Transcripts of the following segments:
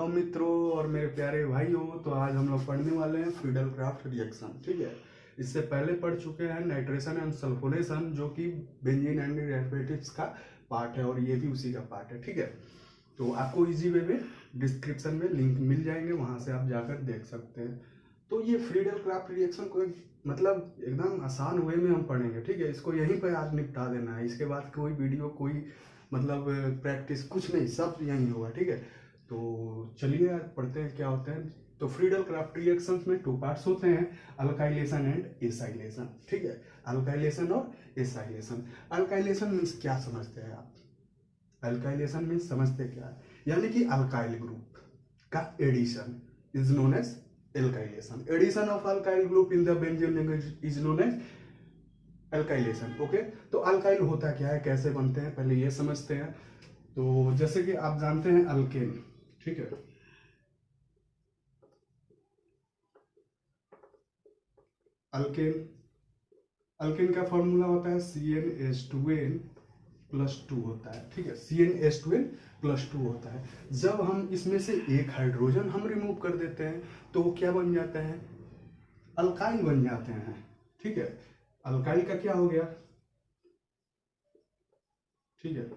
Hello मित्रों और मेरे प्यारे भाइयों। तो आज हम लोग पढ़ने वाले हैं फ्रीडल-क्राफ्ट रिएक्शन। ठीक है, इससे पहले पढ़ चुके हैं नाइट्रेशन एंड सल्फोनेशन, जो कि बेंजीन एंड डेरिवेटिव्स का पार्ट है और ये भी उसी का पार्ट है। ठीक है, तो आपको इजी वे में डिस्क्रिप्शन में लिंक मिल जाएंगे, वहां से आप जाकर देख सकते हैं। तो ये फ्रीडल-क्राफ्ट रिएक्शन को मतलब एकदम आसान वे में हम पढ़ेंगे। ठीक है, इसको यहीं पर आज निपटा देना है। इसके बाद कोई वीडियो, कोई मतलब प्रैक्टिस कुछ नहीं, सब यहीं होगा। ठीक है, तो चलिए आज पढ़ते हैं क्या होते हैं। तो फ्रीडल-क्राफ्ट रिएक्शंस में 2 पार्ट्स होते हैं, अल्काइलेशन एंड एसाइलेशन। ठीक है, अल्काइलेशन और एसाइलेशन। अल्काइलेशन मीन्स क्या समझते हैं आप? अल्काइलेशन मीन्स समझते क्या है? यानी कि अल्काइल ग्रुप का addition is known as alkylation. Addition of alkyl group in the benzene is known as alkylation. Okay, तो अल्काइल होता क्या है, कैसे बनते हैं, पहले ये समझते हैं। तो जैसे कि आप जानते हैं अल्केन, ठीक है, अल्केन अल्केन का फॉर्मूला होता है CnH2n + 2 होता है। ठीक है, CnH2n + 2 होता है। जब हम इसमें से एक हाइड्रोजन हम रिमूव कर देते हैं तो वो क्या बन जाता है? अल्काइल बन जाते हैं। ठीक है, अल्काइल का क्या हो गया? ठीक है,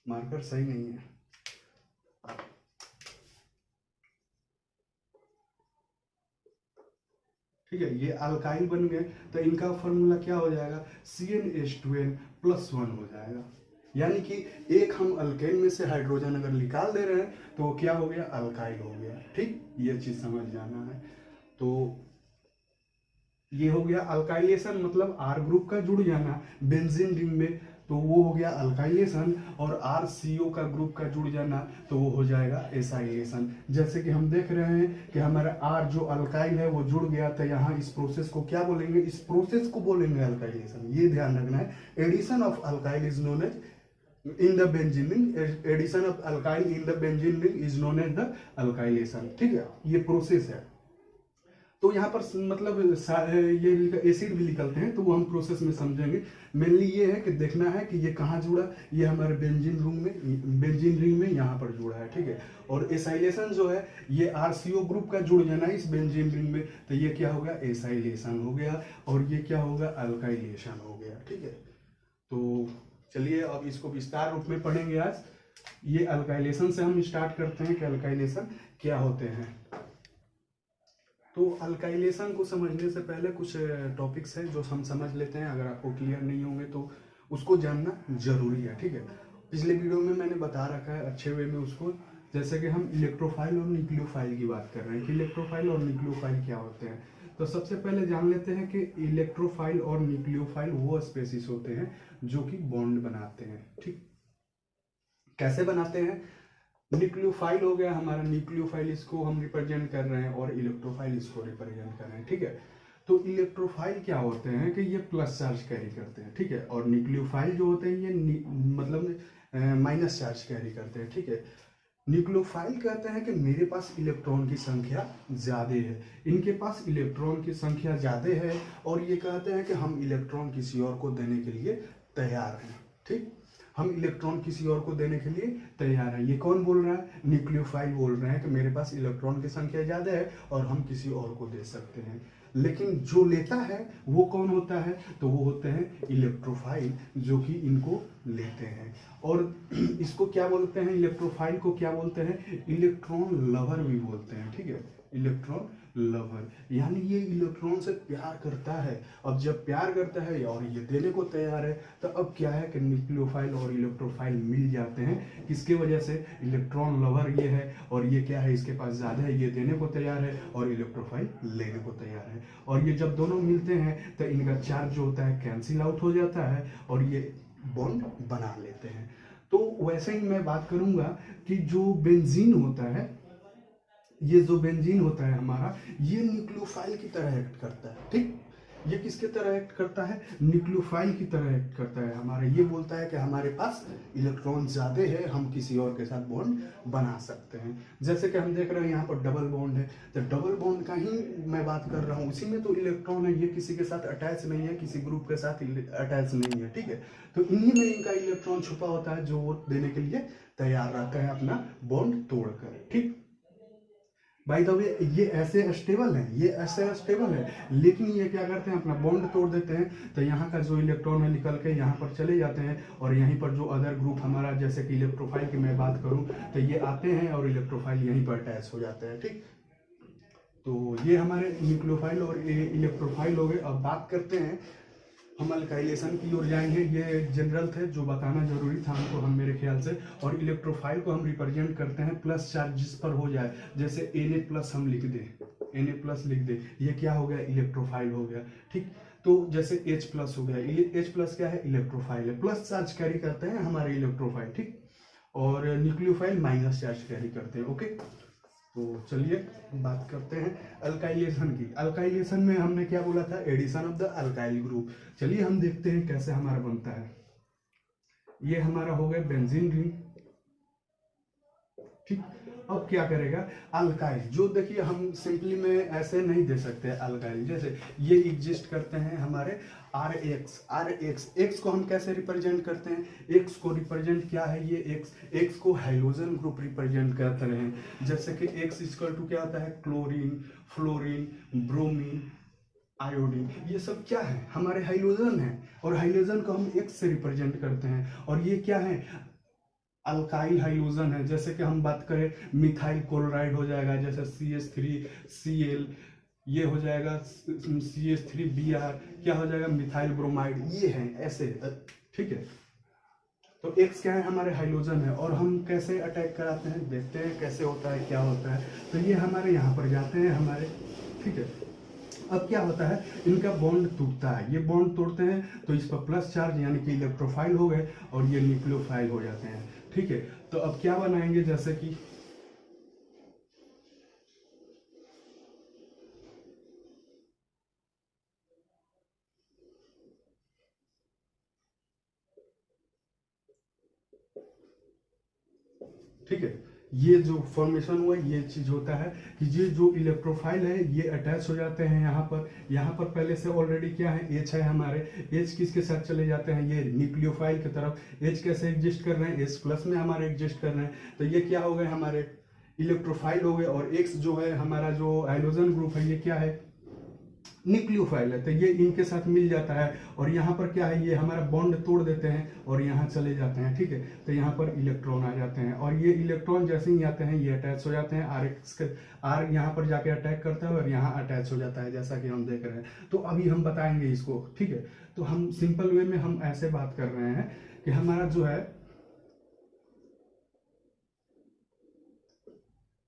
मार्कर सही नहीं है। ठीक है, ये अल्काइल बन गए तो इनका फॉर्मूला क्या हो जाएगा? CnH2n + 1 हो जाएगा। यानी कि एक हम अल्केन में से हाइड्रोजन अगर निकाल दे रहे हैं तो क्या हो गया? अल्काइल हो गया। ठीक, ये चीज समझ जाना है। तो ये हो गया अल्काइलेशन, मतलब R ग्रुप का जुड़ जाना बेंजीन रिंग में, तो वो हो गया अल्काइलेशन। और RCO का ग्रुप का जुड़ जाना तो वो हो जाएगा एसाइलेशन। जैसे कि हम देख रहे हैं कि हमारा R जो अल्काइल है वो जुड़ गया, तो यहाँ इस प्रोसेस को क्या बोलेंगे? इस प्रोसेस को बोलेंगे अल्काइलेशन। ये ध्यान रखना है। Addition of alkyl is known as in the benzene ring, addition of alkyl in the benzene ring is known as the alkylation। ठीक है, ये प्रोसेस है। तो यहाँ पर मतलब ये एसिड भी निकलते हैं, तो वो हम प्रोसेस में समझेंगे। मेनली ये है कि देखना है कि ये कहाँ जुड़ा, ये हमारे बेंजीन रिंग में यहाँ पर जुड़ा है। ठीक है, और एसाइलेशन जो है ये RCO ग्रुप का जुड़ जाना है इस बेंजीन रिंग में, तो ये क्या हो गया? एसाइलेशन हो गया। और ये क्या होगा? अल्काइलेशन हो गया। ठीक है, तो चलिए अब इसको विस्तार रूप में पढ़ेंगे आज। ये अल्काइलेशन से हम स्टार्ट करते हैं कि अल्काइलेशन क्या होते हैं। तो अल्काइलेशन को समझने से पहले कुछ टॉपिक्स हैं जो हम समझ लेते हैं। अगर आपको क्लियर नहीं होंगे तो उसको जानना जरूरी है। ठीक है, पिछले वीडियो में मैंने बता रखा है अच्छे वे में उसको। जैसे कि हम इलेक्ट्रोफाइल और न्यूक्लियोफाइल की बात कर रहे हैं कि इलेक्ट्रोफाइल और न्यूक्लियोफाइल क्या होते हैं। तो सबसे पहले जान लेते हैं कि इलेक्ट्रोफाइल और न्यूक्लियोफाइल वो स्पेसीज होते हैं जो कि बॉन्ड बनाते हैं। ठीक, कैसे बनाते हैं? न्यूक्लियोफाइल हो गया हमारा, न्यूक्लियोफाइल इसको हम रिप्रेजेंट कर रहे हैं और इलेक्ट्रोफाइल इसको रिप्रेजेंट कर रहे हैं। ठीक है, तो इलेक्ट्रोफाइल क्या होते हैं कि ये प्लस चार्ज कैरी करते हैं। ठीक है, और न्यूक्लियोफाइल जो होते हैं ये मतलब माइनस चार्ज कैरी करते हैं। ठीक है, न्यूक्लियोफाइल कहते हैं कि मेरे पास इलेक्ट्रॉन की संख्या ज्यादा है, इनके पास इलेक्ट्रॉन की संख्या ज्यादा है, और ये कहते हैं कि हम इलेक्ट्रॉन किसी और को देने के लिए तैयार हैं। ठीक, हम इलेक्ट्रॉन किसी और को देने के लिए तैयार हैं। ये कौन बोल रहा है? न्यूक्लियोफाइल बोल रहे हैं कि मेरे पास इलेक्ट्रॉन की संख्या ज्यादा है और हम किसी और को दे सकते हैं। लेकिन जो लेता है वो कौन होता है? तो वो होते हैं इलेक्ट्रोफाइल, जो कि इनको लेते हैं। और इसको क्या बोलते हैं? इलेक्ट्रोफाइल को क्या बोलते हैं? इलेक्ट्रॉन लवर भी बोलते हैं। ठीक है, इलेक्ट्रॉन लवर, यानी ये इलेक्ट्रॉन से प्यार करता है। अब जब प्यार करता है और ये देने को तैयार है, तो अब क्या है कि न्यूक्लियोफाइल और इलेक्ट्रोफाइल मिल जाते हैं। किसके वजह से? इलेक्ट्रॉन लवर ये है और ये क्या है, इसके पास ज्यादा है, ये देने को तैयार है और इलेक्ट्रोफाइल लेने को तैयार है। और ये जब दोनों मिलते हैं तो इनका चार्ज जो होता है कैंसिल आउट हो जाता है और ये बॉन्ड बना लेते हैं। तो वैसे ही मैं बात करूंगा कि जो बेंजीन होता है, ये जो बेंजीन होता है हमारा, ये न्यूक्लियोफाइल की तरह एक्ट करता है। ठीक, ये किसके तरह एक्ट करता है, न्यूक्लियोफाइल की तरह एक्ट करता है हमारा। ये बोलता है कि हमारे पास इलेक्ट्रॉन ज्यादा है, हम किसी और के साथ बॉन्ड बना सकते हैं। जैसे कि हम देख रहे हैं यहाँ पर डबल बॉन्ड है, तो डबल बॉन्ड का ही मैं बात कर रहा हूँ, उसी में तो इलेक्ट्रॉन है, ये किसी के साथ अटैच नहीं है, किसी ग्रुप के साथ अटैच नहीं है, ठीक है। तो इन्हीं में इनका इलेक्ट्रॉन छुपा होता है जो वो देने के लिए तैयार रहता है अपना बॉन्ड तोड़कर, ठीक। बाय द वे ये ऐसे स्टेबल है, ये ऐसे स्टेबल है, लेकिन ये क्या करते हैं, अपना बॉन्ड तोड़ देते हैं, तो यहाँ का जो इलेक्ट्रॉन है निकल के यहाँ पर चले जाते हैं, और यहीं पर जो अदर ग्रुप हमारा, जैसे कि इलेक्ट्रोफाइल की मैं बात करूँ, तो ये आते हैं और इलेक्ट्रोफाइल यहीं पर अटैच हो जाते हैं, ठीक। तो ये हमारे न्यूक्लियोफाइल और इलेक्ट्रोफाइल हो गए। अब बात करते हैं हम अल्काइलेशन की ओर जाएंगे। ये जनरल थे जो बताना जरूरी था हमको, हम मेरे ख्याल से। और इलेक्ट्रोफाइल को हम रिप्रेजेंट करते हैं प्लस चार्ज जिस पर हो जाए, जैसे Na+ हम लिख दें, Na+ लिख दें, ये क्या हो गया, इलेक्ट्रोफाइल हो गया, ठीक। तो जैसे H+ हो गया, H+ क्या है, इलेक्ट्रोफाइल है, प्लस चार्ज कैरी करते हैं हमारे इलेक्ट्रोफाइल, ठीक। और न्यूक्लियोफाइल माइनस चार्ज कैरी करते हैं, ओके। तो चलिए बात करते हैं अल्काइलेशन की। अल्काइलेशन में हमने क्या बोला था, addition of the alkyl group. चलिए हम देखते हैं कैसे हमारा बनता है। ये हमारा हो गया बेंजीन रिंग, ठीक। अब क्या करेगा, अल्काइल जो देखिए हम सिंपली में ऐसे नहीं दे सकते अल्काइल, जैसे ये एग्जिस्ट करते हैं हमारे RX X को हम कैसे रिप्रेजेंट करते हैं, X को रिप्रेजेंट क्या है, ये X को हाइड्रोजन ग्रुप रिप्रेजेंट करते हैं। जैसे कि X इक्वल टू क्या होता है, क्लोरीन, फ्लोरीन, ब्रोमीन, आयोडीन, ये सब क्या है, हमारे हाइड्रोजन है, और हाइड्रोजन को हम X से रिप्रेजेंट करते हैं। और ये क्या है, अल्काइल हाइड्रोजन है। जैसे कि हम बात करें मिथाइल क्लोराइड हो जाएगा, जैसे CH3Cl, ये हो जाएगा CH3Br, क्या हो जाएगा, मिथाइल ब्रोमाइड, ये है ऐसे, ठीक है। तो X क्या है, हमारे हाइड्रोजन है, और हम कैसे अटैक कराते हैं, देखते हैं कैसे होता है, क्या होता है। तो ये हमारे यहाँ पर जाते हैं हमारे, ठीक है। अब क्या होता है, इनका बॉन्ड टूटता है, ये बॉन्ड तोड़ते हैं तो इस पर प्लस चार्ज यानी कि इलेक्ट्रोफाइल हो गए, और ये न्यूक्लियोफाइल हो जाते हैं, ठीक है। तो अब क्या बनाएंगे, जैसे कि ठीक है, ये जो फॉर्मेशन हुआ ये चीज होता है कि ये जो इलेक्ट्रोफाइल है ये अटैच हो जाते हैं यहाँ पर पहले से ऑलरेडी क्या है, H है हमारे, H किसके साथ चले जाते हैं, ये न्यूक्लियोफाइल की तरफ। H कैसे एग्जिस्ट कर रहे हैं, H+ में हमारे एग्जिस्ट कर रहे हैं, तो ये क्या हो गए, हमारे इलेक्ट्रोफाइल हो गए। और X जो है हमारा जो हाइड्रोजन ग्रुप है, ये क्या है, न्यूक्लियोफाइल है, तो ये इनके साथ मिल जाता है, और यहाँ पर क्या है, ये हमारा बॉन्ड तोड़ देते हैं और यहाँ चले जाते हैं, ठीक है। तो यहाँ पर इलेक्ट्रॉन आ जाते हैं, और ये इलेक्ट्रॉन जैसे ही आते हैं ये अटैच हो जाते हैं, RX के R यहाँ पर जाके अटैक करता है और यहाँ अटैच हो जाता है, जैसा कि हम देख रहे हैं। तो अभी हम बताएंगे इसको, ठीक है। तो हम सिंपल वे में हम ऐसे बात कर रहे हैं कि हमारा जो है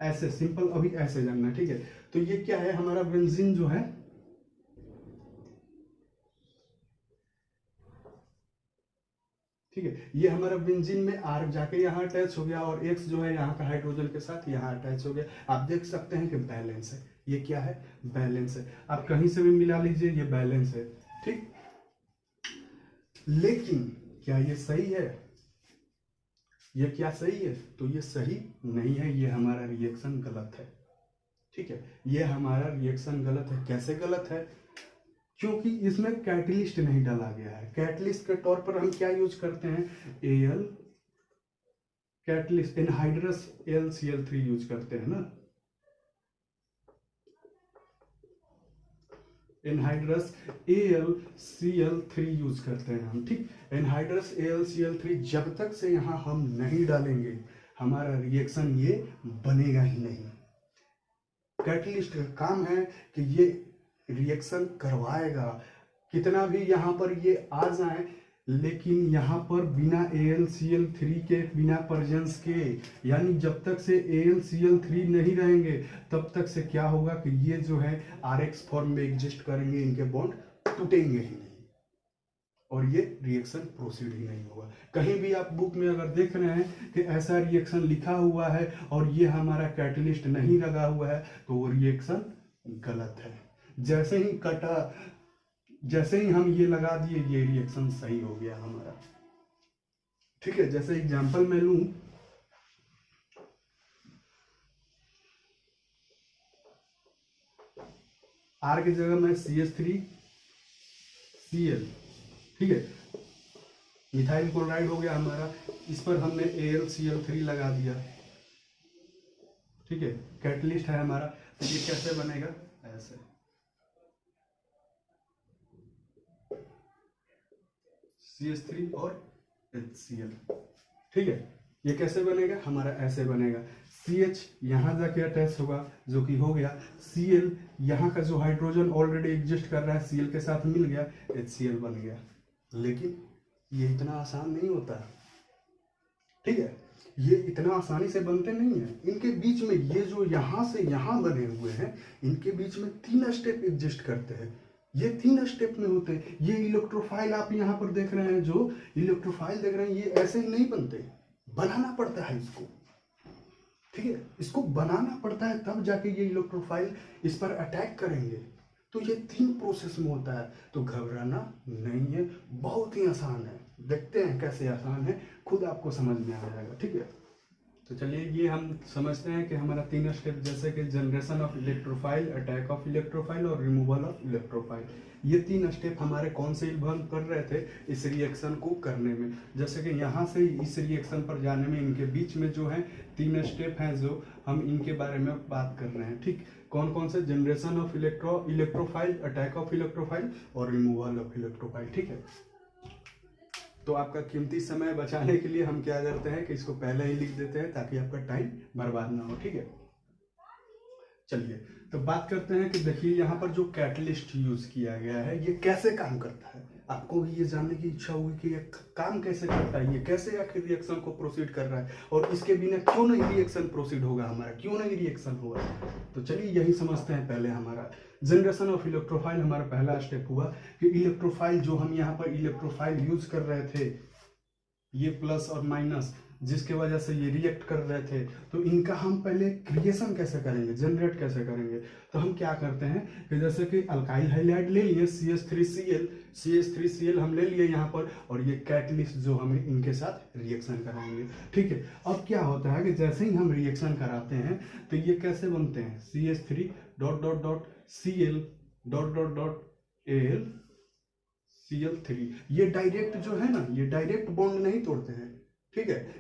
ऐसे सिंपल, अभी ऐसे जानना, ठीक है। तो ये क्या है, हमारा बेंजीन जो है, ठीक है, ये हमारा बेंजीन में R जाके यहाँ अटैच हो गया, और X जो है यहाँ का हाइड्रोजन के साथ यहाँ अटैच हो गया। आप देख सकते हैं कि बैलेंस है, ये क्या है, बैलेंस है। आप कहीं से भी मिला लीजिए, ये बैलेंस है, ठीक। लेकिन क्या ये सही है, ये क्या सही है, तो ये सही नहीं है, ये हमारा रिएक्शन गलत है, ठीक है। ये हमारा रिएक्शन गलत है। कैसे गलत है, क्योंकि इसमें कैटलिस्ट नहीं डाला गया है। कैटलिस्ट के तौर पर हम क्या यूज करते हैं, Al catalyst, anhydrous AlCl3 use करते हैं ना, एनहाइड्रस AlCl3 यूज करते हैं हम, ठीक। एनहाइड्रस AlCl3 जब तक से यहाँ हम नहीं डालेंगे हमारा रिएक्शन ये बनेगा ही नहीं। कैटलिस्ट का काम है कि ये रिएक्शन करवाएगा, कितना भी यहाँ पर ये आ जाए, लेकिन यहाँ पर बिना AlCl3 के, बिना प्रेजेंस के, यानी जब तक से AlCl3 नहीं रहेंगे तब तक से क्या होगा कि ये जो है RX फॉर्म में एग्जिस्ट करेंगे, इनके बॉन्ड टूटेंगे ही नहीं, और ये रिएक्शन प्रोसीड ही नहीं होगा। कहीं भी आप बुक में अगर देख रहे हैं कि ऐसा रिएक्शन लिखा हुआ है और ये हमारा कैटलिस्ट नहीं लगा हुआ है, तो वो रिएक्शन गलत है। जैसे ही जैसे ही हम ये लगा दिए ये रिएक्शन सही हो गया हमारा। ठीक है, जैसे एग्जांपल मैं लूं, R की जगह मैं CH3Cl, ठीक है, मिथाइल क्लोराइड हो गया हमारा, इस पर हमने AlCl3 लगा दिया। ठीक है, कैटलिस्ट है हमारा, तो ये कैसे बनेगा, ऐसे CH3 और HCl। ठीक है, ये कैसे बनेगा हमारा, ऐसे बनेगा। CH यहाँ जाके अटैच होगा जो कि हो गया, Cl यहाँ का जो हाइड्रोजन ऑलरेडी एग्जिस्ट कर रहा है Cl के साथ मिल गया, HCl बन गया। लेकिन ये इतना आसान नहीं होता। ठीक है, ये इतना आसानी से बनते नहीं है। इनके बीच में ये जो यहाँ से यहाँ बने हुए हैं, इनके बीच में 3 स्टेप एग्जिस्ट करते हैं। ये 3 स्टेप में होते हैं। ये इलेक्ट्रोफाइल आप यहाँ पर देख रहे हैं, जो इलेक्ट्रोफाइल देख रहे हैं, ये ऐसे ही नहीं बनते, बनाना पड़ता है इसको। ठीक है, इसको बनाना पड़ता है, तब जाके ये इलेक्ट्रोफाइल इस पर अटैक करेंगे। तो ये 3 प्रोसेस में होता है, तो घबराना नहीं है, बहुत ही आसान है। देखते हैं कैसे आसान है, खुद आपको समझ में आ जाएगा। ठीक है, तो चलिए ये हम समझते हैं कि हमारा 3 स्टेप, जैसे कि generation of electrophile, attack of electrophile और रिमूवल ऑफ इलेक्ट्रोफाइल। ये 3 स्टेप हमारे कौन से इन्वॉल्व कर रहे थे इस रिएक्शन को करने में। जैसे कि यहाँ से इस रिएक्शन पर जाने में इनके बीच में जो है 3 स्टेप हैं, जो हम इनके बारे में बात कर रहे हैं। ठीक, कौन कौन से, generation of electrophile, attack of electrophile और रिमूवल ऑफ इलेक्ट्रोफाइल। ठीक है, तो आपका कीमती समय बचाने के लिए हम क्या करते हैं कि इसको पहले ही लिख देते हैं ताकि आपका टाइम बर्बाद ना हो। ठीक है, चलिए तो बात करते हैं कि देखिए यहाँ पर जो कैटलिस्ट यूज किया गया है ये कैसे काम करता है। आपको भी ये जानने की इच्छा होगी कि ये काम कैसे करता है, ये कैसे आखिर रिएक्शन को प्रोसीड कर रहा है, और इसके बिना क्यों नहीं रिएक्शन प्रोसीड होगा हमारा, क्यों नहीं रिएक्शन होगा। तो चलिए यही समझते हैं पहले। हमारा जनरेशन ऑफ इलेक्ट्रोफाइल हमारा पहला स्टेप हुआ कि इलेक्ट्रोफाइल, जो हम यहाँ पर इलेक्ट्रोफाइल यूज कर रहे थे, ये प्लस और माइनस, जिसके वजह से ये रिएक्ट कर रहे थे, तो इनका हम पहले क्रिएशन कैसे करेंगे, जनरेट कैसे करेंगे। तो हम क्या करते हैं कि जैसे कि अल्काइल हाइलाइड ले लिए, CH3Cl हम ले लिए यहाँ पर, और ये कैटलिस्ट जो हमें इनके साथ रिएक्शन कराएंगे। ठीक है, अब क्या होता है कि जैसे ही हम रिएक्शन कराते हैं तो ये कैसे बनते हैं, CH3 ... ये डायरेक्ट जो है ना, ये डायरेक्ट बॉन्ड नहीं तोड़ते हैं। ठीक है,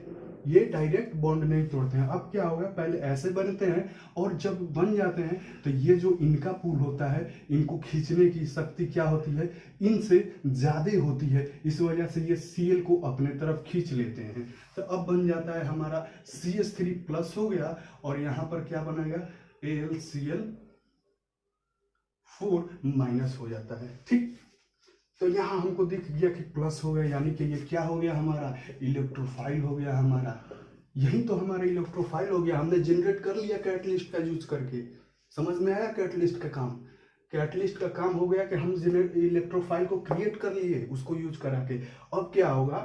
ये डायरेक्ट बॉन्ड नहीं तोड़ते हैं। अब क्या होगा, पहले ऐसे बनते हैं, और जब बन जाते हैं तो ये जो इनका पूल होता है, इनको खींचने की शक्ति क्या होती है, इनसे ज्यादा होती है, इस वजह से ये Cl को अपने तरफ खींच लेते हैं। तो अब बन जाता है हमारा CH3+ हो गया, और यहाँ पर क्या बनेगा, AlCl4- हो जाता है। ठीक, तो यहाँ हमको दिख गया कि प्लस हो गया, यानी कि ये क्या हो गया हमारा, इलेक्ट्रोफाइल हो गया हमारा। यही तो हमारा इलेक्ट्रोफाइल हो गया, हमने जनरेट कर लिया कैटलिस्ट का यूज करके। समझ में आया कैटलिस्ट का काम। कैटलिस्ट का काम हो गया कि हम इलेक्ट्रोफाइल को क्रिएट कर लिए उसको यूज करा के। अब क्या होगा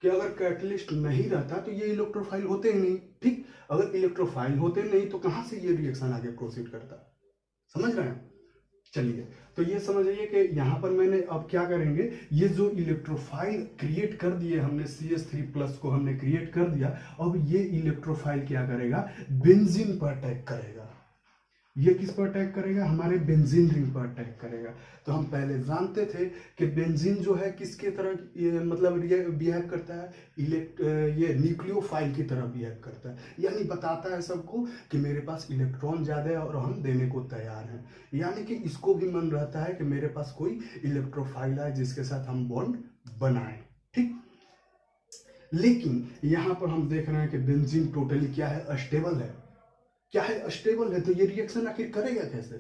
कि अगर कैटलिस्ट नहीं रहता तो ये इलेक्ट्रोफाइल होते ही नहीं। ठीक, अगर इलेक्ट्रोफाइल होते नहीं तो कहाँ से ये रिएक्शन आगे प्रोसीड करता, समझ रहे हैं। चलिए, तो ये समझिए कि यहाँ पर मैंने अब क्या करेंगे, ये जो इलेक्ट्रोफाइल क्रिएट कर दिए हमने, CH3+ को हमने क्रिएट कर दिया, अब ये इलेक्ट्रोफाइल क्या करेगा, बेंजीन पर अटैक करेगा। ये किस पर अटैक करेगा, हमारे बेंजीन रिंग पर अटैक करेगा। तो हम पहले जानते थे कि बेंजीन जो है किसके तरह मतलब बिहेव करता है, ये न्यूक्लियोफाइल की तरह बिहेव करता है, यानी बताता है सबको कि मेरे पास इलेक्ट्रॉन ज्यादा है और हम देने को तैयार हैं। यानी कि इसको भी मन रहता है कि मेरे पास कोई इलेक्ट्रोफाइल है जिसके साथ हम बॉन्ड बनाएं। ठीक, लेकिन यहां पर हम देख रहे हैं कि बेंजीन टोटली क्या है, अस्टेबल है। क्या है, अस्टेबल है। तो ये रिएक्शन आखिर करेगा कैसे।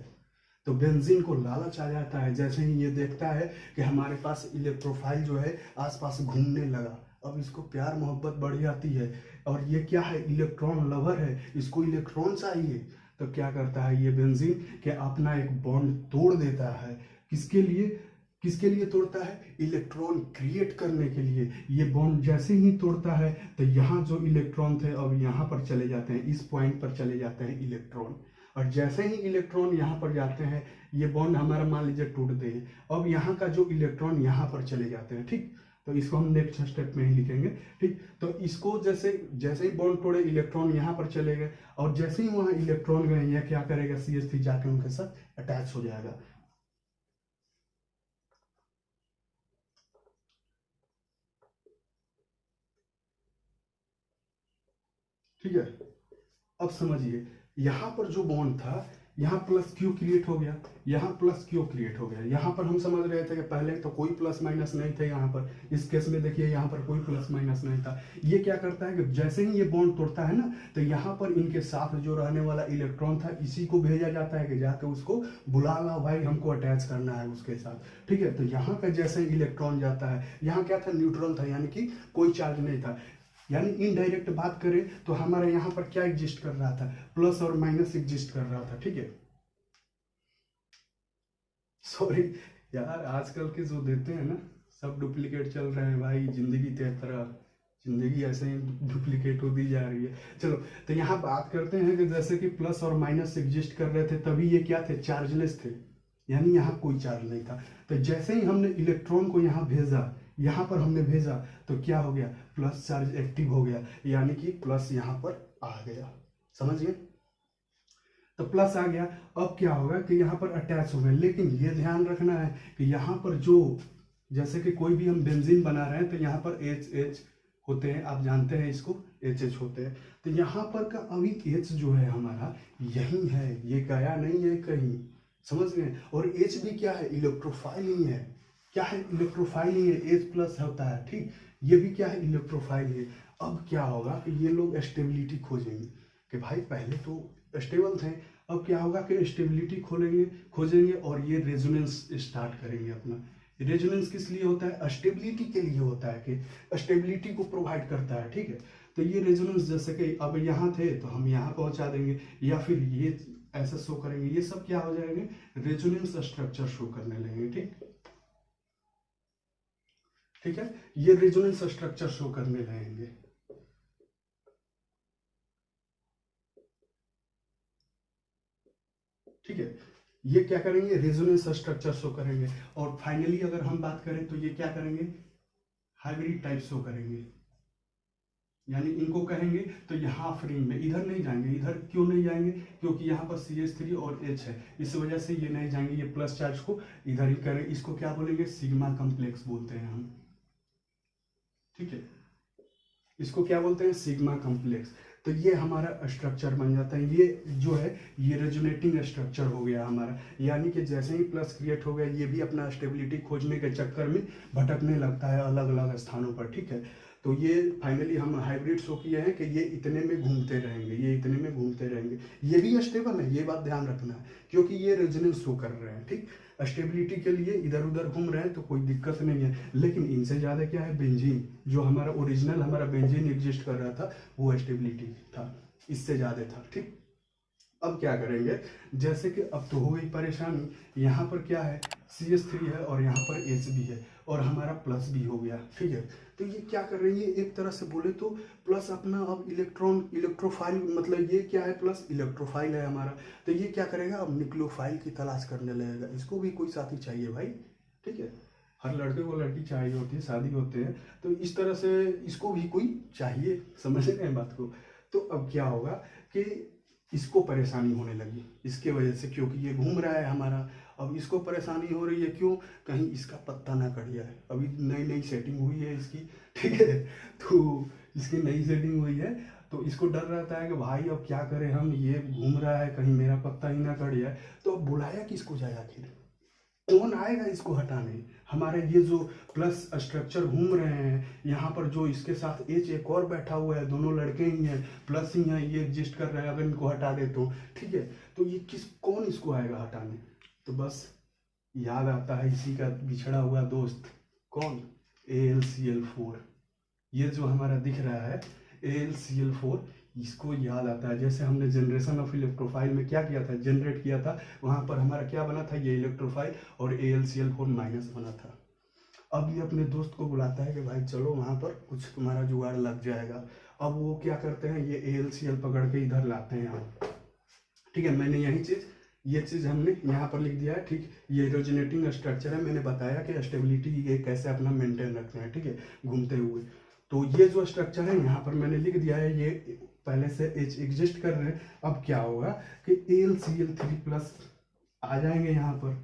तो बेंजीन को लालच आ जाता है, जैसे ही ये देखता है कि हमारे पास इलेक्ट्रोफाइल जो है आसपास घूमने लगा, अब इसको प्यार मोहब्बत बढ़ जाती है, और ये क्या है, इलेक्ट्रॉन लवर है, इसको इलेक्ट्रॉन चाहिए। तो क्या करता है ये बेंजीन कि अपना एक बॉन्ड तोड़ देता है। किसके लिए तोड़ता है, इलेक्ट्रॉन क्रिएट करने के लिए। ये बॉन्ड जैसे ही तोड़ता है तो यहाँ जो इलेक्ट्रॉन थे अब यहाँ पर चले जाते हैं, इस पॉइंट पर चले जाते हैं इलेक्ट्रॉन, और जैसे ही इलेक्ट्रॉन यहाँ पर जाते हैं, ये बॉन्ड हमारा मान लीजिए टूटते हैं, अब यहाँ का जो इलेक्ट्रॉन यहाँ पर चले जाते हैं, ठीक। तो इसको हम नेक्स्ट स्टेप में ही लिखेंगे, ठीक। तो इसको जैसे जैसे ही बॉन्ड तोड़े, इलेक्ट्रॉन यहाँ पर चले गए, और जैसे ही वहाँ इलेक्ट्रॉन गए, यह क्या करेगा, CH3 जाके उनके साथ अटैच हो जाएगा। ठीक है, अब समझिए यहाँ पर जो बॉन्ड था, यहाँ प्लस क्यू क्रिएट हो गया, यहाँ प्लस क्यू क्रिएट हो गया। यहाँ पर हम समझ रहे थे कि पहले तो कोई प्लस माइनस नहीं थे, यहाँ पर इस केस में देखिए यहाँ पर कोई प्लस माइनस नहीं था। ये क्या करता है कि जैसे ही ये बॉन्ड तोड़ता है ना, तो यहाँ पर इनके साथ जो रहने वाला इलेक्ट्रॉन था, इसी को भेजा जाता है कि जाके उसको बुला ला भाई, हमको अटैच करना है उसके साथ, ठीक है। तो यहाँ का जैसे इलेक्ट्रॉन जाता है, यहाँ क्या था, न्यूट्रल था, यानी कि कोई चार्ज नहीं था। यानी इनडायरेक्ट बात करें तो हमारे यहाँ पर क्या एग्जिस्ट कर रहा था, प्लस और माइनस एग्जिस्ट कर रहा था, ठीक है। सॉरी यार, आजकल के जो देते हैं ना, सब डुप्लीकेट चल रहे हैं भाई, जिंदगी तरह जिंदगी ऐसे ही डुप्लीकेट होती जा रही है। चलो, तो यहाँ बात करते हैं कि जैसे कि प्लस और माइनस एग्जिस्ट कर रहे थे, तभी ये क्या थे, चार्जलेस थे, यानी यहाँ कोई चार्ज नहीं था। तो जैसे ही हमने इलेक्ट्रॉन को यहाँ भेजा, यहाँ पर हमने भेजा, तो क्या हो गया, प्लस चार्ज एक्टिव हो गया, यानी कि प्लस यहाँ पर आ गया, समझिए। तो प्लस आ गया, अब क्या होगा कि यहाँ पर अटैच हो गए। लेकिन ये ध्यान रखना है कि यहाँ पर जो, जैसे कि कोई भी हम बेंजीन बना रहे हैं, तो यहाँ पर H होते हैं, आप जानते हैं इसको, H होते हैं। तो यहाँ पर का अभी H जो है हमारा यही है, ये गया नहीं है कहीं, समझ गए। और H भी क्या है, इलेक्ट्रोफाइल ही है, क्या है, इलेक्ट्रोफाइल ही है, H प्लस होता है, ठीक। ये भी क्या है, इलेक्ट्रोफाइल है। अब क्या होगा कि ये लोग स्टेबिलिटी खोजेंगे कि भाई पहले तो स्टेबल थे, अब क्या होगा कि स्टेबिलिटी खोजेंगे और ये रेजोनेंस स्टार्ट करेंगे अपना। रेजोनेंस किस लिए होता है, स्टेबिलिटी के लिए होता है, कि स्टेबिलिटी को प्रोवाइड करता है, ठीक है। तो ये रेजोनेंस जैसे कि अब यहाँ थे तो हम यहाँ पहुँचा देंगे, या फिर ये ऐसा शो करेंगे, ये सब क्या हो जाएंगे, रेजोनेंस स्ट्रक्चर शो करने लगेंगे, ठीक है। ये रेजोनेंस स्ट्रक्चर शो करने लगेंगे, ठीक है। ये क्या करेंगे, रेजोनेंस स्ट्रक्चर शो करेंगे। और फाइनली अगर हम बात करें तो ये क्या करेंगे, हाइब्रिड टाइप शो करेंगे, यानी इनको कहेंगे तो यहाँ फ्रेम में इधर नहीं जाएंगे। इधर क्यों नहीं जाएंगे, क्योंकि यहाँ पर CH3 और H है, इस वजह से ये नहीं जाएंगे, ये प्लस चार्ज को इधर ही करें। इसको क्या बोलेंगे, सिग्मा कम्प्लेक्स बोलते हैं हम, ठीक है। इसको क्या बोलते हैं, सिग्मा कम्प्लेक्स। तो ये हमारा स्ट्रक्चर बन जाता है। ये जो है ये रेजोनेटिंग स्ट्रक्चर हो गया हमारा, यानी कि जैसे ही प्लस क्रिएट हो गया, ये भी अपना स्टेबिलिटी खोजने के चक्कर में भटकने लगता है अलग अलग स्थानों पर, ठीक है। तो ये फाइनली हम हाइब्रिड शो किए हैं कि ये इतने में घूमते रहेंगे, ये इतने में घूमते रहेंगे। ये भी स्टेबल है, ये बात ध्यान रखना है, क्योंकि ये रेजोनेंस शो कर रहे हैं, ठीक। स्टेबिलिटी के लिए इधर उधर घूम रहे हैं तो कोई दिक्कत नहीं है। लेकिन इनसे ज़्यादा क्या है, बेंजीन, जो हमारा ओरिजिनल हमारा बेंजीन एग्जिस्ट कर रहा था, वो स्टेबिलिटी था, इससे ज़्यादा था, ठीक। अब क्या करेंगे, जैसे कि अब तो हो गई परेशानी, यहाँ पर क्या है, CH3 है और यहाँ पर H भी है और हमारा प्लस भी हो गया, ठीक है। तो ये क्या कर रही है, एक तरह से बोले तो प्लस अपना अब इलेक्ट्रोफाइल, मतलब ये क्या है, प्लस इलेक्ट्रोफाइल है हमारा। तो ये क्या करेगा, अब न्यूक्लियोफाइल की तलाश करने लगेगा। इसको भी कोई साथी चाहिए भाई, ठीक है। हर लड़के को लड़की चाहिए होती है, शादी होते हैं तो इस तरह से इसको भी कोई चाहिए, समझ रहे हैं बात को। तो अब क्या होगा कि इसको परेशानी होने लगी इसके वजह से, क्योंकि ये घूम रहा है हमारा। अब इसको परेशानी हो रही है, क्यों, कहीं इसका पत्ता ना कट जाए। अभी नई नई सेटिंग हुई है इसकी, ठीक है। तो इसकी नई सेटिंग हुई है, तो इसको डर रहता है कि भाई अब क्या करें हम, ये घूम रहा है, कहीं मेरा पत्ता ही ना कट जाए। तो अब बुलाया किसको जाए, आखिर कौन आएगा इसको हटाने। हमारे ये जो प्लस स्ट्रक्चर घूम रहे हैं, यहाँ पर जो इसके साथ H एक और बैठा हुआ है, दोनों लड़के ही हैं, प्लस ही हैं, ये एग्जिस्ट कर रहे हैं। अगर इनको हटा दे तो ठीक है, तो ये कौन इसको आएगा हटाने। तो बस याद आता है इसी का बिछड़ा हुआ दोस्त, कौन, AlCl4। ये जो हमारा दिख रहा है AlCl4, इसको याद आता है। जैसे हमने जनरेशन ऑफ इलेक्ट्रोफाइल में क्या किया था, जनरेट किया था, वहाँ पर हमारा क्या बना था, ये इलेक्ट्रोफाइल और AlCl4 माइनस बना था। अब ये अपने दोस्त को बुलाता है कि भाई चलो वहाँ पर कुछ तुम्हारा जुगाड़ लग जाएगा। अब वो क्या करते हैं, ये AlCl पकड़ के इधर लाते हैं यहाँ, ठीक है, मैंने यही चीज़ ये चीज़ हमने यहाँ पर लिख दिया है। ठीक, ये रेजोनेटिंग स्ट्रक्चर है, मैंने बताया कि स्टेबिलिटी ये कैसे अपना मेंटेन रखना है। ठीक है, घूमते हुए। तो ये जो स्ट्रक्चर है यहाँ पर मैंने लिख दिया है, ये पहले से एग्जिस्ट कर रहे हैं। अब क्या होगा कि AlCl3 प्लस आ जाएंगे यहाँ पर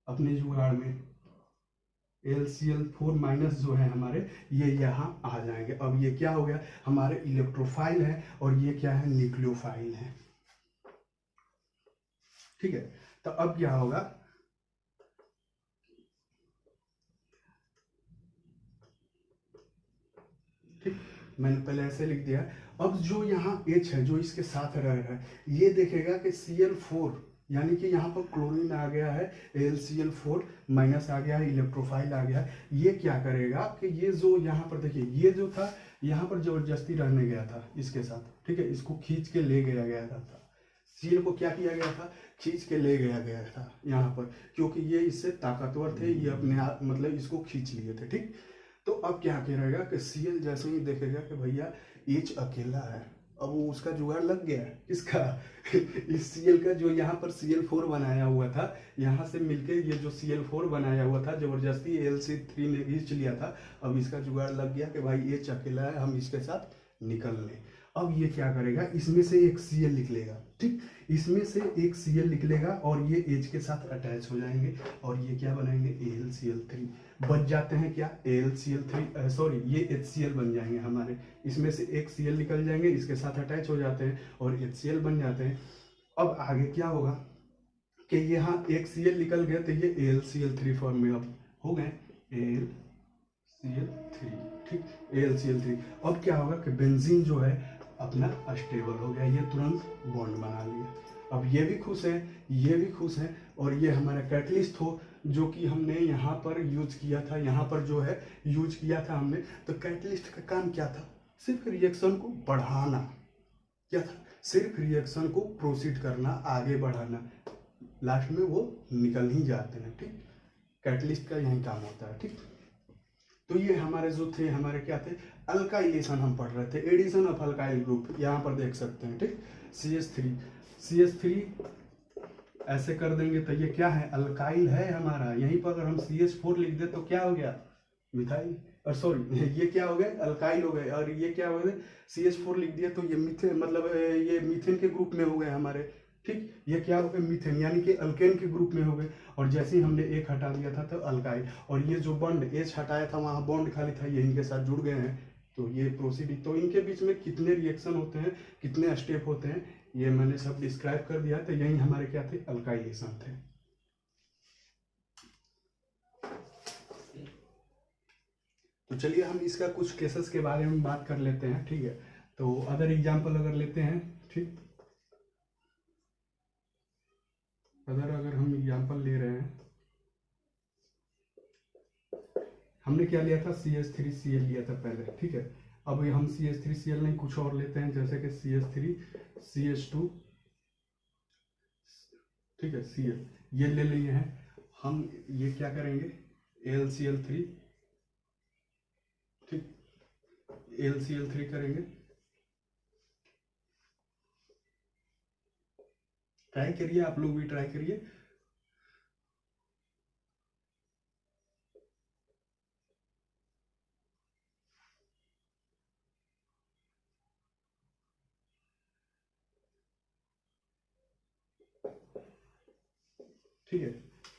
अपने जुगाड़ में, AlCl4 माइनस जो है हमारे, ये यहाँ आ जाएंगे। अब ये क्या हो गया, हमारे इलेक्ट्रोफाइल है और ये क्या है, न्यूक्लियोफाइल है। ठीक है, तो अब क्या होगा, ठीक, मैंने पहले ऐसे लिख दिया। अब जो यहाँ H है जो इसके साथ रह रहा है, ये देखेगा कि Cl4 यानी कि यहाँ पर क्लोरीन आ गया है, AlCl4 माइनस आ गया है, इलेक्ट्रोफाइल आ गया है। ये क्या करेगा कि ये जो यहाँ पर देखिए, ये जो था यहाँ पर जबरदस्ती रहने गया था इसके साथ। ठीक है, इसको खींच के ले गया था। Cl को क्या किया गया था, खींच के ले गया था यहाँ पर, क्योंकि ये इससे ताकतवर थे, ये अपने आप मतलब इसको खींच लिए थे। ठीक, तो अब क्या करेगा कि Cl जैसे ही देखेगा कि भैया H अकेला है, अब वो उसका जुगाड़ लग गया है किसका इस Cl का, जो यहाँ पर Cl4 बनाया हुआ था, यहाँ से मिलके ये जो Cl4 बनाया हुआ था जबरदस्ती AlC3 ने खींच लिया था। अब इसका जुगाड़ लग गया कि भाई H अकेला है, हम इसके साथ निकल लें। अब ये क्या करेगा, इसमें से एक Cl लिख लेगा। ठीक, इसमें से एक Cl लिख लेगा और ये H के साथ अटैच हो जाएंगे और ये क्या बनाएंगे, AlCl3 बच जाते हैं। क्या, AlCl3 सॉरी, ये HCl बन जाएंगे हमारे। इसमें से एक Cl निकल जाएंगे, इसके साथ अटैच हो जाते हैं और HCl बन जाते हैं। अब आगे क्या होगा कि यहाँ एक Cl निकल गया तो ये AlCl3 फॉर्म में अब हो गए AlCl3। ठीक, AlCl3। अब क्या होगा कि बेंजीन जो है अपना स्टेबल हो गया, ये तुरंत बॉन्ड बना लिया। अब ये भी खुश है, ये भी खुश है। और ये हमारा कैटलिस्ट हो जो कि हमने यहाँ पर यूज किया था, यहाँ पर जो है यूज किया था हमने। तो कैटलिस्ट का काम क्या था, सिर्फ रिएक्शन को बढ़ाना। क्या था, सिर्फ रिएक्शन को प्रोसीड करना, आगे बढ़ाना, लास्ट में वो निकल ही जाते हैं। ठीक, कैटलिस्ट का यही काम होता है। ठीक, तो ये हमारे जो थे, हमारे क्या थे, अल्काइलेशन हम पढ़ रहे थे, एडिशन ऑफ अल्काइल ग्रुप, यहाँ पर देख सकते हैं। ठीक, CH3 ऐसे कर देंगे तो ये क्या है, अल्काइल है हमारा। यहीं पर अगर हम CH4 लिख दे तो क्या हो गया, मिथाइल, और सॉरी ये क्या हो गए, अल्काइल हो गए। और ये क्या हो गए, CH4 लिख दिया तो ये मीथेन, मतलब ये मीथेन के ग्रुप में हो गए हमारे। ठीक, ये क्या हो गए, मीथेन, यानी कि अल्केन के ग्रुप में हो गए। और जैसे ही हमने एक हटा दिया था तो अल्काइल, और ये जो बॉन्ड H हटाया था वहाँ बॉन्ड खाली था, ये इनके साथ जुड़ गए हैं। तो ये प्रोसीड, तो इनके बीच में कितने रिएक्शन होते हैं, कितने स्टेप होते हैं, ये मैंने सब डिस्क्राइब कर दिया। तो यही हमारे क्या थे, अल्काइलेशन थे। तो चलिए हम इसका कुछ केसेस के बारे में बात कर लेते हैं। ठीक है, तो अदर एग्जाम्पल अगर लेते हैं, ठीक, अगर हम एग्जाम्पल ले रहे हैं, हमने क्या लिया था, CH3Cl लिया था पहले। ठीक है, अब हम CH3Cl नहीं कुछ और लेते हैं, जैसे कि CH3CH2, ठीक है, Cl ये ले लिए हैं हम। ये क्या करेंगे, AlCl3, ठीक, AlCl3 करेंगे। ट्राई करिए, आप लोग भी ट्राई करिए। ठीक है,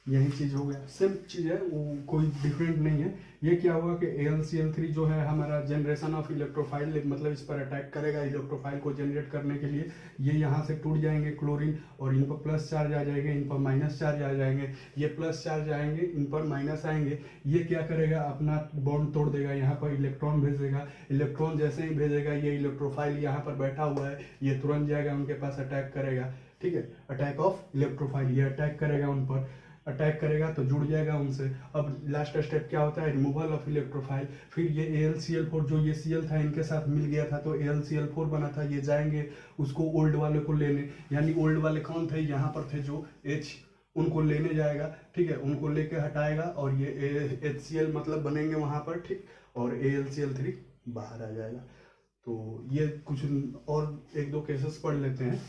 यही चीज हो गया, सेम चीज है, वो कोई डिफरेंट नहीं है। ये क्या हुआ कि AlCl3 जो है हमारा जनरेशन ऑफ इलेक्ट्रोफाइल, मतलब इस पर अटैक करेगा इलेक्ट्रोफाइल को जनरेट करने के लिए। ये यहाँ से टूट जाएंगे क्लोरीन, और इन पर प्लस चार्ज आ जाएंगे, इन पर माइनस चार्ज आ जाएंगे। ये प्लस चार्ज आएंगे, इन पर माइनस आएंगे। ये क्या करेगा, अपना बॉन्ड तोड़ देगा, यहाँ पर इलेक्ट्रॉन भेजेगा। इलेक्ट्रॉन जैसे ही भेजेगा, ये इलेक्ट्रोफाइल यहाँ पर बैठा हुआ है, ये तुरंत जाएगा उनके पास, अटैक करेगा। ठीक है, अटैक ऑफ इलेक्ट्रोफाइल, ये अटैक करेगा उन पर, अटैक करेगा तो जुड़ जाएगा उनसे। अब लास्ट स्टेप क्या होता है, रिमूवल ऑफ इलेक्ट्रोफाइल। फिर ये AlCl4, जो ये Cl था इनके साथ मिल गया था तो AlCl4 बना था, ये जाएंगे उसको ओल्ड वाले को लेने, यानी ओल्ड वाले कौन थे, यहाँ पर थे जो H, उनको लेने जाएगा। ठीक है, उनको लेके हटाएगा और ये HCl मतलब बनेंगे वहाँ पर। ठीक, और AlCl3 बाहर आ जाएगा। तो ये कुछ और एक दो केसेस पढ़ लेते हैं।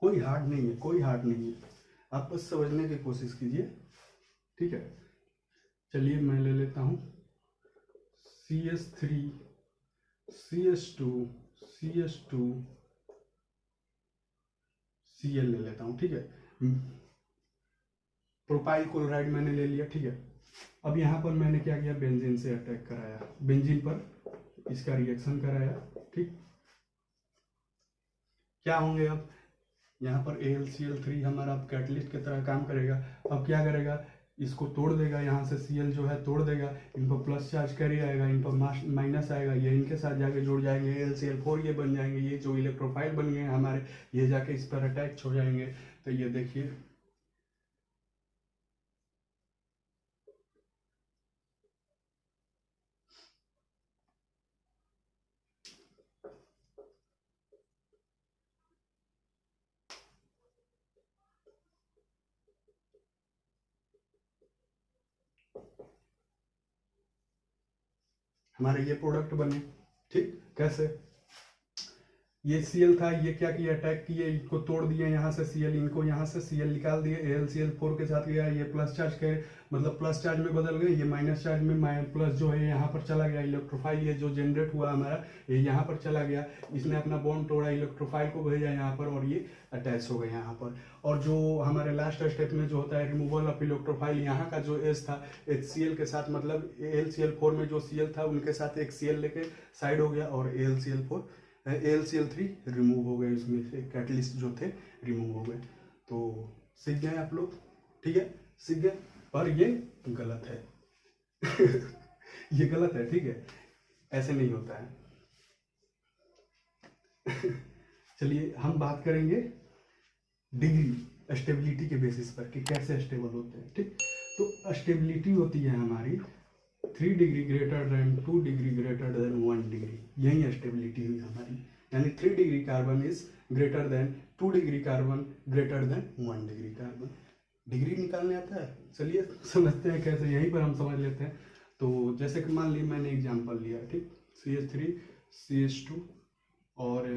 कोई हार्ड नहीं है, कोई हार्ड नहीं है, आप बस समझने की कोशिश कीजिए, ठीक है। चलिए मैं ले लेता हूँ CH3 CH2 CH2 Cl ले लेता हूँ, ठीक है। प्रोपाइल क्लोराइड मैंने ले लिया, ठीक है। अब यहाँ पर मैंने क्या किया, बेंजीन से अटैक कराया, बेंजीन पर इसका रिएक्शन कराया, ठीक। क्या होंगे अब, यहाँ पर AlCl3 हमारा कैटलिस्ट की तरह काम करेगा। अब क्या करेगा, इसको तोड़ देगा, यहाँ से Cl जो है तोड़ देगा, इन पर प्लस चार्ज कैरी आएगा, इन पर माइनस आएगा, ये इनके साथ जाके जुड़ जाएंगे, AlCl4 ये बन जाएंगे, ये जो इलेक्ट्रोफाइल बन गए हमारे, ये जाके इस पर अटैच हो जाएंगे। तो ये देखिए हमारे ये प्रोडक्ट बने, ठीक। कैसे, ये Cl था, ये क्या किया, अटैक किए, इनको तोड़ दिए, यहाँ से Cl, इनको यहाँ से Cl निकाल दिए, AlCl4 के साथ गया, ये प्लस चार्ज के मतलब प्लस चार्ज में बदल गए, ये माइनस चार्ज में प्लस जो है यहाँ पर चला गया, इलेक्ट्रोफाइल ये जो जनरेट हुआ हमारा, ये यहाँ पर चला गया, इसने अपना बॉन्ड तोड़ा, इलेक्ट्रोफाइल को भेजा यहाँ पर, और ये अटैच हो गए यहाँ पर। और जो हमारे लास्ट स्टेप में जो होता है रिमूवल ऑफ इलेक्ट्रोफाइल, यहाँ का जो H था HCl के साथ, मतलब AlCl4 में जो Cl था उनके साथ एक Cl लेके साइड हो गया, और AlCl3 रिमूव हो गए, इसमें से कैटलिस्ट जो थे रिमूव हो गए। तो सीख गए आप लोग, ठीक है, सीख गए। पर ये गलत है ये गलत है, ठीक है, ऐसे नहीं होता है चलिए हम बात करेंगे डिग्री स्टेबिलिटी के बेसिस पर कि कैसे स्टेबल होते हैं, ठीक। तो स्टेबिलिटी होती है हमारी 3 degree greater than 2 degree greater than 1 degree, यही स्टेबिलिटी हुई हमारी, यानी 3 degree carbon is greater than 2 degree carbon greater than 1 degree carbon. Degree निकालने आता है, चलिए समझते हैं कैसे, यहीं पर हम समझ लेते हैं। तो जैसे कि मान ली मैंने एग्जांपल लिया, ठीक, CH3 CH2 और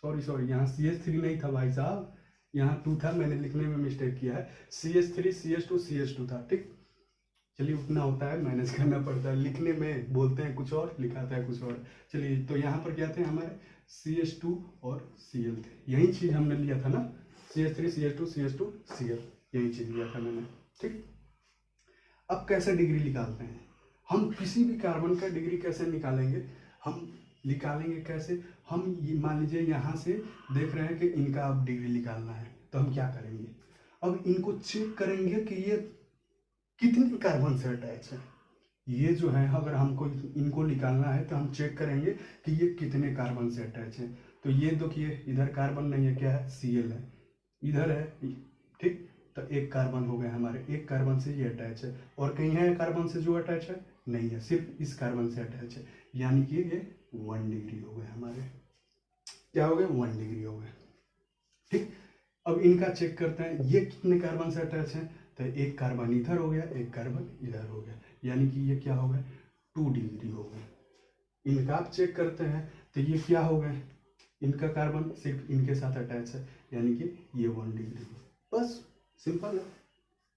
सॉरी यहाँ CH3 नहीं था भाई साहब, यहाँ 2 था, मैंने लिखने में मिस्टेक किया है, CH3 CH2 CH2 था, ठीक। चलिए उतना होता है, मैनेज करना पड़ता है, लिखने में बोलते हैं कुछ और, लिखाता है कुछ और। चलिए तो यहाँ पर क्या थे हमारे CH2 और Cl थे, यही चीज़ हमने लिया था ना, CH3 CH2 CH2 Cl, यही चीज़ लिया था मैंने, ठीक। अब कैसे डिग्री निकालते हैं हम, किसी भी कार्बन का डिग्री कैसे निकालेंगे, हम निकालेंगे कैसे, हम ये मान लीजिए यहाँ से देख रहे हैं कि इनका अब डिग्री निकालना है, तो हम क्या करेंगे, अब इनको चेक करेंगे कि ये कितने कार्बन से अटैच है। ये जो है अगर हमको इनको निकालना है तो हम चेक करेंगे कि ये कितने कार्बन से अटैच है। तो ये देखिए इधर कार्बन नहीं है, क्या है, Cl है, इधर है, ठीक। तो एक कार्बन हो गए हमारे, एक कार्बन से ये अटैच है, और कहीं है कार्बन से जो अटैच है, नहीं है, सिर्फ इस कार्बन से अटैच है, यानी कि ये 1 डिग्री हो गए हमारे, क्या हो गए, 1 डिग्री हो गए, ठीक। अब इनका चेक करते हैं, ये कितने कार्बन से अटैच है, तो एक कार्बन इधर हो गया, एक कार्बन इधर हो गया, यानी कि ये क्या हो गए, 2 डिग्री हो गए। इनका आप चेक करते हैं तो ये क्या हो गए, इनका कार्बन सिर्फ इनके साथ अटैच है, यानी कि ये 1 डिग्री, बस सिंपल है।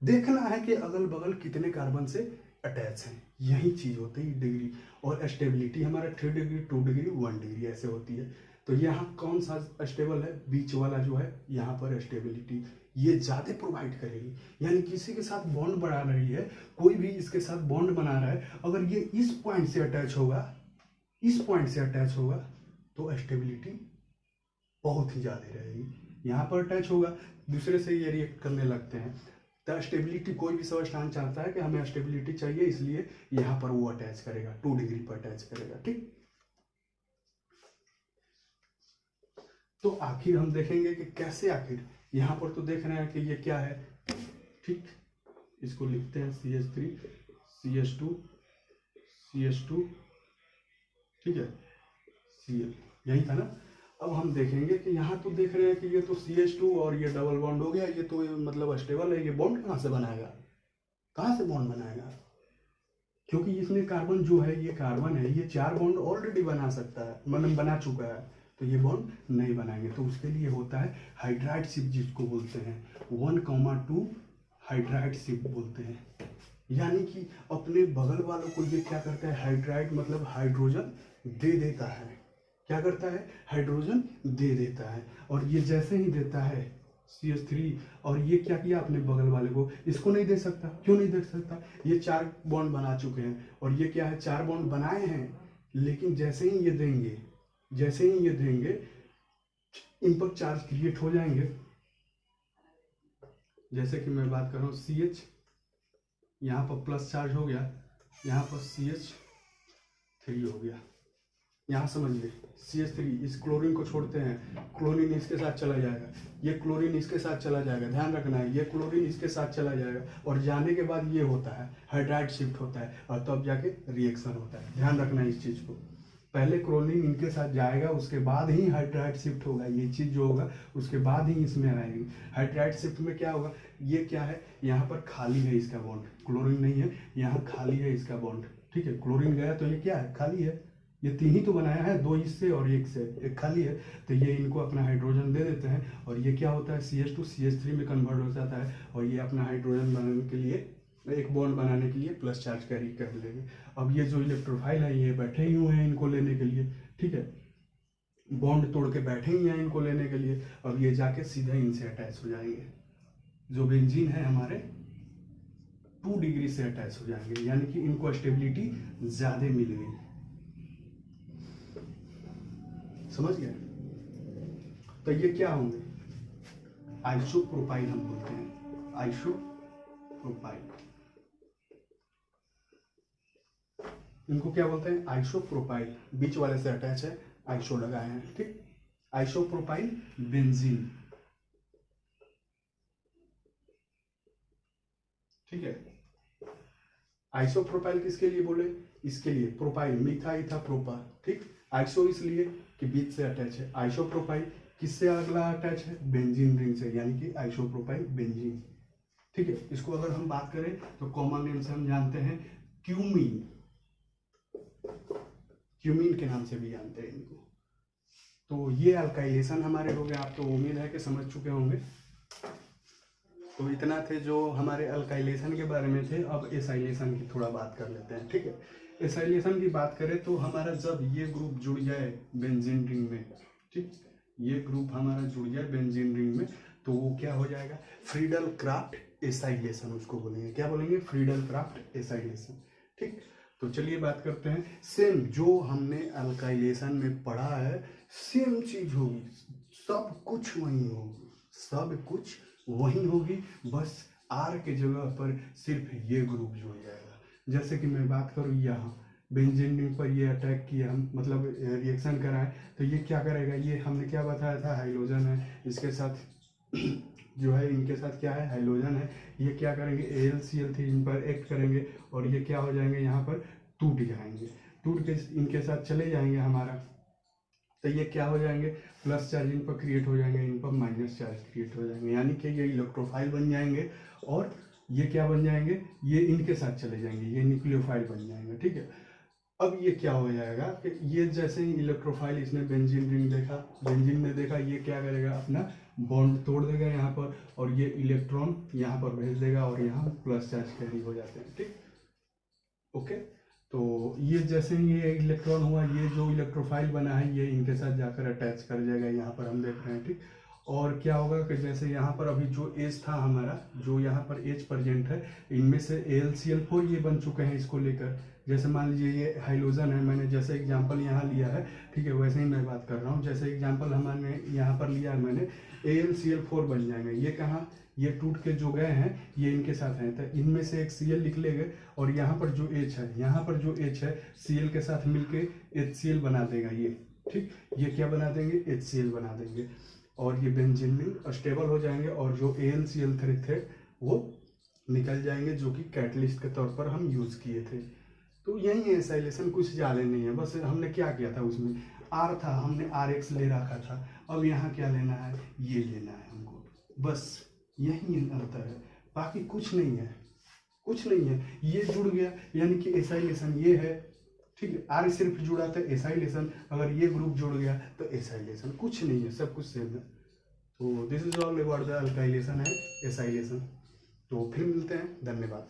देखना है कि अगल बगल कितने कार्बन से अटैच हैं, यही चीज होती है डिग्री। और स्टेबिलिटी हमारा 3 डिग्री 2 डिग्री 1 डिग्री ऐसे होती है। तो यहाँ कौन सा स्टेबल है, बीच वाला जो है, यहाँ पर स्टेबिलिटी ये ज्यादा प्रोवाइड करेगी, यानी किसी के साथ बॉन्ड बना रही है, कोई भी इसके साथ बॉन्ड बना रहा है, अगर ये इस पॉइंट से अटैच होगा, इस पॉइंट से अटैच होगा, तो स्टेबिलिटी बहुत ही ज्यादा रहेगी। यहाँ पर अटैच होगा, दूसरे से ये रिएक्ट करने लगते हैं, तो स्टेबिलिटी, कोई भी संस्थान चाहता है कि हमें स्टेबिलिटी चाहिए, इसलिए यहाँ पर वो अटैच करेगा, 2 डिग्री पर अटैच करेगा, ठीक। तो आखिर हम देखेंगे कि कैसे, आखिर यहाँ पर तो देख रहे हैं कि ये क्या है, ठीक। इसको लिखते हैं CH3 CH2 CH2, ठीक है, Cl, यही था ना। अब हम देखेंगे कि यहाँ तो देख रहे हैं कि ये तो CH2 और ये डबल बॉन्ड हो गया, ये तो मतलब स्टेबल है, ये बॉन्ड कहाँ से बनाएगा, कहाँ से बॉन्ड बनाएगा, क्योंकि इसमें कार्बन जो है, ये कार्बन है, ये 4 बॉन्ड ऑलरेडी बना सकता है, मतलब बना चुका है, तो ये बॉन्ड नहीं बनाएंगे। तो उसके लिए होता है हाइड्राइड शिफ्ट, जिसको बोलते हैं 1,2 हाइड्राइड शिफ्ट बोलते हैं। यानी कि अपने बगल वालों को ये क्या करता है, हाइड्राइड मतलब हाइड्रोजन दे देता है। क्या करता है, हाइड्रोजन दे देता है। और ये जैसे ही देता है CH3, और ये क्या किया अपने बगल वाले को, इसको नहीं दे सकता। क्यों नहीं दे सकता, ये 4 बॉन्ड बना चुके हैं, और ये क्या है 4 बॉन्ड बनाए हैं, लेकिन जैसे ही ये देंगे, जैसे ही ये देंगे इन पर चार्ज क्रिएट हो जाएंगे। जैसे कि मैं बात कर रहा हूँ CH, यहाँ पर प्लस चार्ज हो गया, यहाँ पर CH3 हो गया। यहाँ समझिए CH3, इस क्लोरीन को छोड़ते हैं, क्लोरीन इसके साथ चला जाएगा, ये क्लोरीन इसके साथ चला जाएगा, ध्यान रखना है, ये क्लोरीन इसके साथ चला जाएगा, और जाने के बाद ये होता है हाइड्राइड शिफ्ट होता है, और तब जाके रिएक्शन होता है। ध्यान रखना है इस चीज़ को, पहले क्लोरीन इनके साथ जाएगा, उसके बाद ही हाइड्राइड शिफ्ट होगा। ये चीज़ जो होगा उसके बाद ही इसमें आएगी। हाइड्राइड शिफ्ट में क्या होगा, ये क्या है, यहाँ पर खाली है इसका बॉन्ड, क्लोरीन नहीं है, यहाँ खाली है इसका बॉन्ड, ठीक है। क्लोरीन गया तो ये क्या है, खाली है। ये 3 ही तो बनाया है, 2 इससे और 1 से, एक खाली है, तो ये इनको अपना हाइड्रोजन दे देते हैं, और ये क्या होता है CH2 CH3 में कन्वर्ट हो जाता है, और ये अपना हाइड्रोजन बनाने के लिए, एक बॉन्ड बनाने के लिए प्लस चार्ज कैरी कर लेंगे। अब ये जो इलेक्ट्रोफाइल है ये बैठे ही हुए हैं इनको लेने के लिए, ठीक है, बॉन्ड तोड़ के बैठे ही हैं इनको लेने के लिए। अब ये जाके सीधा इनसे अटैच हो जाएंगे, जो बेंजीन है हमारे 2 डिग्री से अटैच हो जाएंगे, यानी कि इनको स्टेबिलिटी ज्यादा मिल गई। समझ गए। तो ये क्या होंगे, आइसोप्रोपाइल हम बोलते हैं, आइसोप्रोपाइल, इनको क्या बोलते हैं, आइसोप्रोपाइल। बीच वाले से अटैच है, आइसो लगाए हैं, ठीक। आइसोप्रोपाइल बेंजीन, ठीक है। आइसोप्रोपाइल किसके लिए बोले, इसके लिए प्रोपाइल, मीथा इथा प्रोपा, ठीक। आइसो इसलिए कि बीच से अटैच है, आइसोप्रोपाइल किससे अगला अटैच है, बेंजीन रिंग से, यानी कि आइसोप्रोपाइल बेंजीन, ठीक है। इसको अगर हम बात करें तो कॉमन नेम से हम जानते हैं क्यूमीन, क्यूमीन के नाम से भी जानते हैं इनको। तो ये अल्काइलेशन हमारे हो गए, आप तो उम्मीद है कि समझ चुके होंगे। तो इतना थे जो हमारे अल्काइलेशन के बारे में थे। अब एसाइलेशन की थोड़ा बात कर लेते हैं, ठीक है। एसाइलेशन की बात करें तो हमारा जब ये ग्रुप जुड़ जाए बेंजीन रिंग में, ठीक, ये ग्रुप हमारा जुड़ जाए बेंजीन रिंग में, तो वो क्या हो जाएगा, फ्रीडल क्राफ्ट एसाइलेशन उसको बोलेंगे। क्या बोलेंगे, फ्रीडल क्राफ्ट एसाइलेशन, ठीक। तो चलिए बात करते हैं, सेम जो हमने अल्काइलेशन में पढ़ा है सेम चीज होगी, सब कुछ वही होगी, सब कुछ वही होगी, बस आर के जगह पर सिर्फ ये ग्रुप जुड़ जाएगा। जैसे कि मैं बात करूँ यहाँ बेंजीन रिंग पर ये अटैक किया, हम मतलब रिएक्शन कराएं, तो ये क्या करेगा, ये हमने क्या बताया था, हाइड्रोजन है, इसके साथ जो है इनके साथ क्या है, हाइड्रोजन है, ये क्या करेंगे AlCl3 इन पर एक्ट करेंगे, और ये क्या हो जाएंगे, यहाँ पर टूट जाएंगे, टूट के इनके साथ चले जाएंगे हमारा, तो ये क्या हो जाएंगे, प्लस चार्ज इन पर क्रिएट हो जाएंगे, इन पर माइनस चार्ज क्रिएट हो जाएंगे, यानी कि ये इलेक्ट्रोफाइल बन जाएंगे, और ये क्या बन जाएंगे, ये इनके साथ चले जाएंगे, ये न्यूक्लियोफाइल बन जाएंगे, ठीक है। अब ये क्या हो जाएगा कि ये जैसे ही इलेक्ट्रोफाइल इसने बेंजीन रिंग देखा, बेंजीन ने देखा, ये क्या करेगा, अपना बॉन्ड तोड़ देगा यहाँ पर, और ये इलेक्ट्रॉन यहाँ पर भेज देगा, और यहाँ प्लस चार्ज कैरी हो जाते हैं, ठीक, ओके। तो ये जैसे ही ये इलेक्ट्रॉन हुआ, ये जो इलेक्ट्रोफाइल बना है ये इनके साथ जाकर अटैच कर जाएगा, यहाँ पर हम देख रहे हैं, ठीक। और क्या होगा कि जैसे यहाँ पर अभी जो एज था हमारा, जो यहाँ पर एज प्रेजेंट है, इनमें से AlCl4 ये बन चुके हैं इसको लेकर। जैसे मान लीजिए ये हाइड्रोजन है, मैंने जैसे एग्जांपल यहाँ लिया है, ठीक है, वैसे ही मैं बात कर रहा हूँ। जैसे एग्जांपल हमारे यहाँ पर लिया है मैंने, AlCl4 बन जाएंगे, ये कहाँ, ये टूट के जो गए हैं ये इनके साथ हैं, तो इनमें से एक Cl लिख लेंगे, और यहाँ पर जो H है, यहाँ पर जो H है Cl के साथ मिलके HCl बना देगा ये, ठीक, ये क्या बना देंगे, HCl बना देंगे, और ये बेंजीन रिंग स्टेबल हो जाएंगे, और जो AlCl3 थे वो निकल जाएंगे, जो कि कैटलिस्ट के तौर पर हम यूज किए थे। तो यही है एसाइलेशन, कुछ ज़्यादा नहीं है, बस हमने क्या किया था, उसमें R था, हमने RX ले रखा था, अब यहाँ क्या लेना है, ये लेना है हमको, बस यही अंतर है, बाकी कुछ नहीं है, कुछ नहीं है। ये जुड़ गया यानी कि एसाइलेशन ये है, ठीक है, आर सिर्फ जुड़ा था एसाइलेशन, अगर ये ग्रुप जुड़ गया तो एसाइलेशन, कुछ नहीं है, सब कुछ सेम है। तो this is all about the alkylation and acylation. तो फिर मिलते हैं, धन्यवाद।